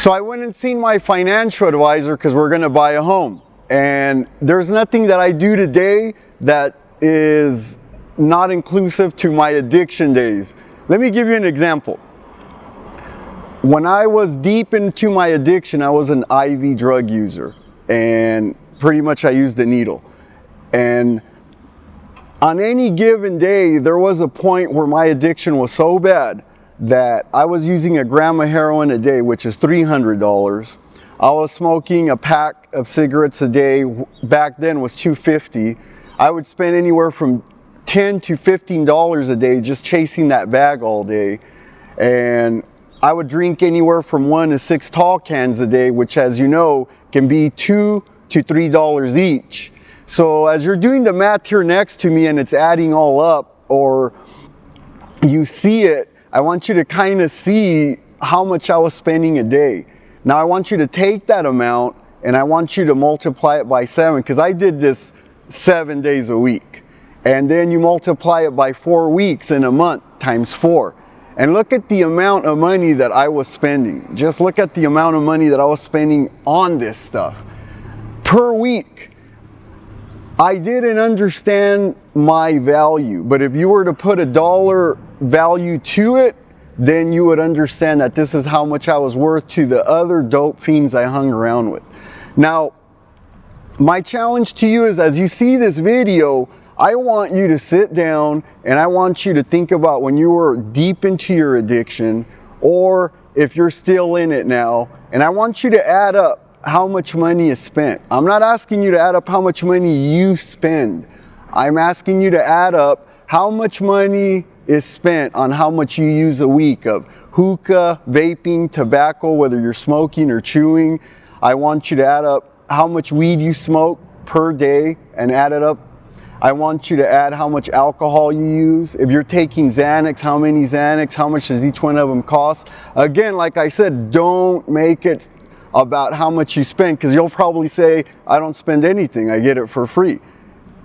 So I went and seen my financial advisor because we're going to buy a home. And there's nothing that I do today that is not inclusive to my addiction days. Let me give you an example. When I was deep into my addiction, I was an IV drug user. And pretty much I used a needle. And on any given day, there was a point where my addiction was so bad that I was using a gram of heroin a day, which is $300. I was smoking a pack of cigarettes a day, back then was $2.50. I would spend anywhere from $10 to $15 a day just chasing that bag all day. And I would drink anywhere from 1 to 6 tall cans a day, which, as you know, can be $2 to $3 each. So as you're doing the math here next to me and it's adding all up, or you see it, I want you to kind of see how much I was spending a day. Now I want you to take that amount and I want you to multiply it by 7, because I did this 7 days a week. And then you multiply it by 4 weeks in a month times 4. And look at the amount of money that I was spending. Just look at the amount of money that I was spending on this stuff per week. I didn't understand my value, but if you were to put a dollar value to it, then you would understand that this is how much I was worth to the other dope fiends I hung around with. Now, my challenge to you is, as you see this video, I want you to sit down and I want you to think about when you were deep into your addiction, or if you're still in it now, and I want you to add up how much money is spent. I'm not asking you to add up how much money you spend. I'm asking you to add up how much money is spent on how much you use a week of hookah, vaping, tobacco, whether you're smoking or chewing. I want you to add up how much weed you smoke per day and add it up. I want you to add how much alcohol you use. If you're taking Xanax, how many Xanax, how much does each one of them cost? Again, like I said, don't make it about how much you spend, because you'll probably say, I don't spend anything, I get it for free.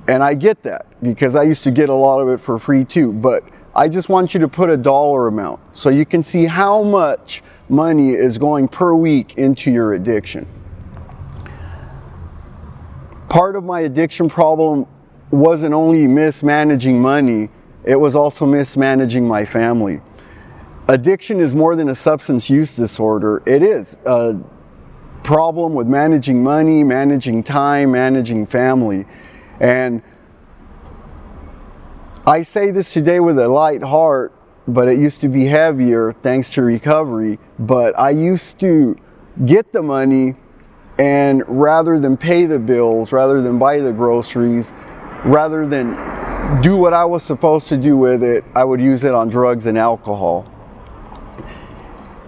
And I get that, because I used to get a lot of it for free too. But I just want you to put a dollar amount so you can see how much money is going per week into your addiction. Part of my addiction problem wasn't only mismanaging money, it was also mismanaging my family. Addiction is more than a substance use disorder. It is a problem with managing money, managing time, managing family. And I say this today with a light heart, but it used to be heavier thanks to recovery. But I used to get the money, and rather than pay the bills, rather than buy the groceries, rather than do what I was supposed to do with it, I would use it on drugs and alcohol.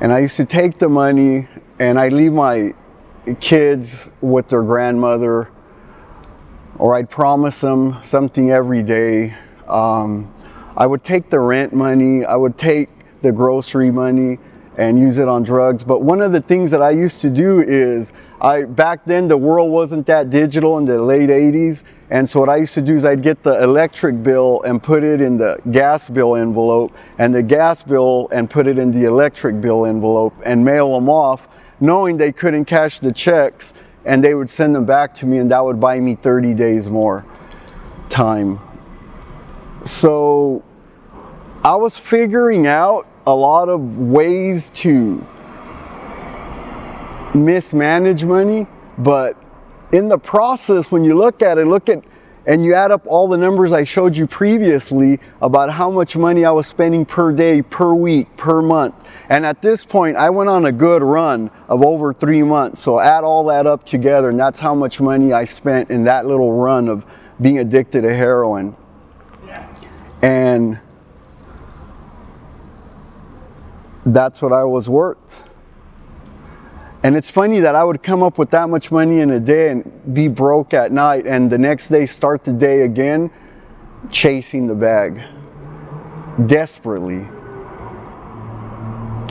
And I used to take the money and I'd leave my kids with their grandmother, or I'd promise them something every day. I would take the rent money, I would take the grocery money and use it on drugs. But one of the things that I used to do is, back then the world wasn't that digital in the late 80s, and so what I used to do is I'd get the electric bill and put it in the gas bill envelope, and the gas bill and put it in the electric bill envelope, and mail them off, knowing they couldn't cash the checks, and they would send them back to me, and that would buy me 30 days more time. So I was figuring out a lot of ways to mismanage money, but in the process, when you look at and you add up all the numbers I showed you previously about how much money I was spending per day, per week, per month. And at this point, I went on a good run of over 3 months. So add all that up together, and that's how much money I spent in that little run of being addicted to heroin. And that's what I was worth. And it's funny that I would come up with that much money in a day and be broke at night, and the next day start the day again chasing the bag desperately.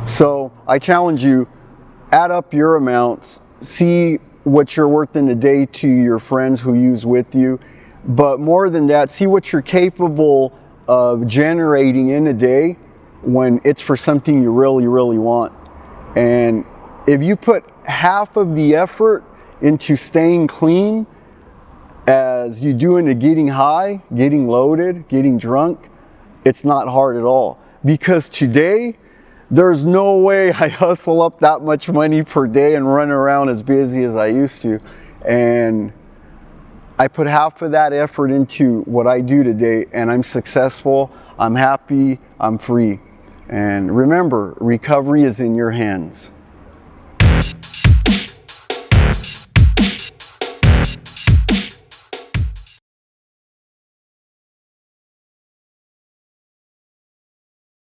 So I challenge you, add up your amounts, see what you're worth in a day to your friends who use with you, but more than that, see what you're capable of generating in a day when it's for something you really, really want. And if you put half of the effort into staying clean as you do into getting high, getting loaded, getting drunk, it's not hard at all. Because today, there's no way I hustle up that much money per day and run around as busy as I used to. And I put half of that effort into what I do today, and I'm successful, I'm happy, I'm free. And remember, recovery is in your hands.